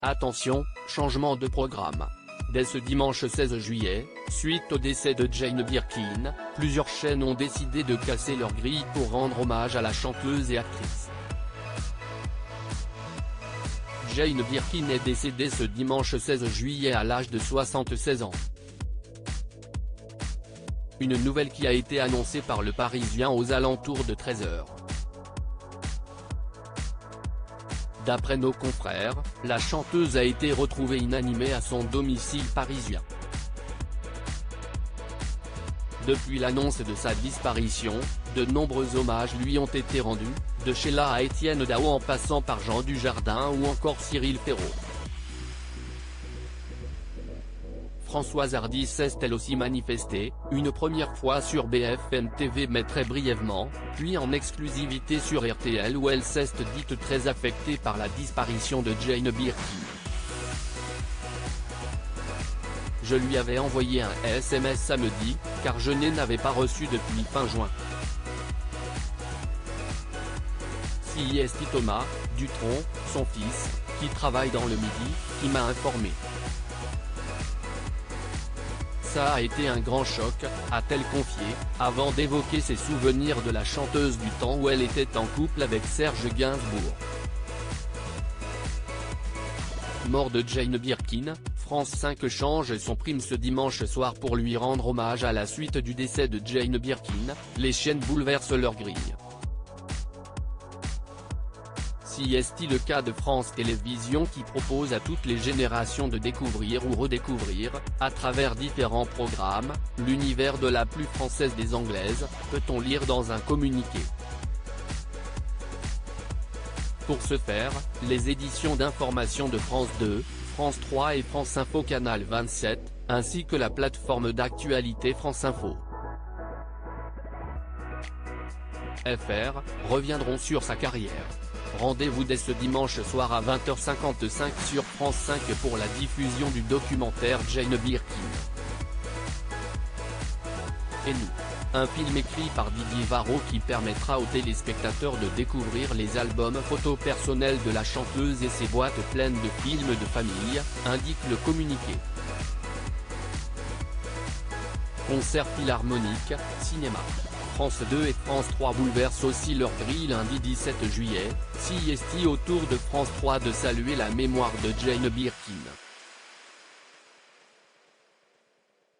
Attention, changement de programme. Dès ce dimanche 16 juillet, suite au décès de Jane Birkin, plusieurs chaînes ont décidé de casser leur grille pour rendre hommage à la chanteuse et actrice. Jane Birkin est décédée ce dimanche 16 juillet à l'âge de 76 ans. Une nouvelle qui a été annoncée par le Parisien aux alentours de 13h. D'après nos confrères, la chanteuse a été retrouvée inanimée à son domicile parisien. Depuis l'annonce de sa disparition, de nombreux hommages lui ont été rendus, de Sheila à Étienne Dao en passant par Jean Dujardin ou encore Cyril Ferraud. Françoise Hardy s'est elle aussi manifestée, une première fois sur BFM TV mais très brièvement, puis en exclusivité sur RTL où elle s'est dite très affectée par la disparition de Jane Birkin. Je lui avais envoyé un SMS samedi, car je n'avais pas reçu depuis fin juin. C'est Thomas Dutronc, son fils, qui travaille dans le Midi, qui m'a informé. Ça a été un grand choc, a-t-elle confié, avant d'évoquer ses souvenirs de la chanteuse du temps où elle était en couple avec Serge Gainsbourg. Mort de Jane Birkin, France 5 change son prime ce dimanche soir pour lui rendre hommage à la suite du décès de Jane Birkin, les chaînes bouleversent leur grille. C'est le cas de France Télévisions qui propose à toutes les générations de découvrir ou redécouvrir, à travers différents programmes, l'univers de la plus française des Anglaises, peut-on lire dans un communiqué. Pour ce faire, les éditions d'information de France 2, France 3 et France Info Canal 27, ainsi que la plateforme d'actualité France Info FR, reviendront sur sa carrière. Rendez-vous dès ce dimanche soir à 20h55 sur France 5 pour la diffusion du documentaire Jane Birkin. Et nous, un film écrit par Didier Varro qui permettra aux téléspectateurs de découvrir les albums photos personnels de la chanteuse et ses boîtes pleines de films de famille, indique le communiqué. Concert philharmonique, cinéma. France 2 et France 3 bouleversent aussi leur grille lundi 17 juillet, c'est au tour de France 3 de saluer la mémoire de Jane Birkin.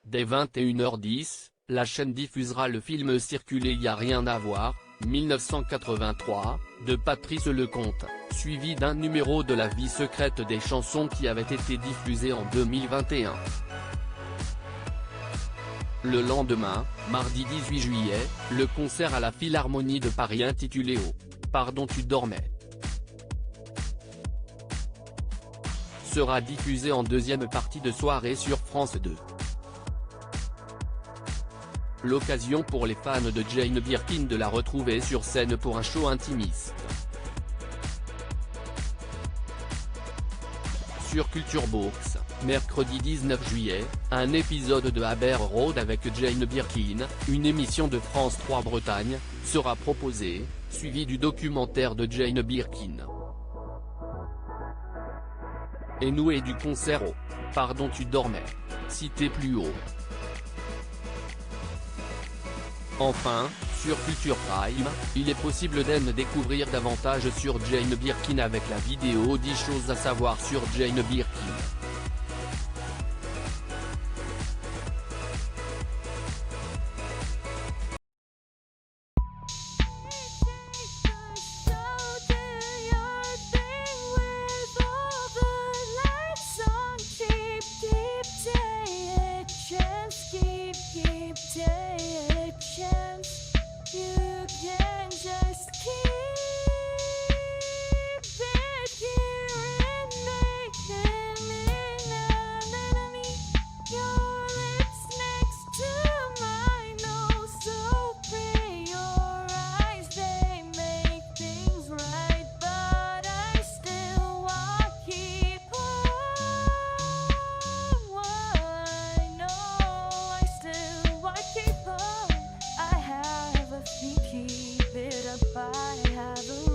Dès 21h10, la chaîne diffusera le film Circuler y a rien à voir, 1983, de Patrice Lecomte, suivi d'un numéro de la vie secrète des chansons qui avait été diffusé en 2021. Le lendemain, mardi 18 juillet, le concert à la Philharmonie de Paris intitulé Oh, pardon tu dormais sera diffusé en deuxième partie de soirée sur France 2. L'occasion pour les fans de Jane Birkin de la retrouver sur scène pour un show intimiste. Sur Culture Box, mercredi 19 juillet, un épisode de Abbey Road avec Jane Birkin, une émission de France 3 Bretagne, sera proposé, suivi du documentaire de Jane Birkin. Et nous et du concert Oh, pardon tu dormais, cité plus haut. Enfin, sur Culture Prime, il est possible d'en découvrir davantage sur Jane Birkin avec la vidéo 10 choses à savoir sur Jane Birkin. Keep it up, I have a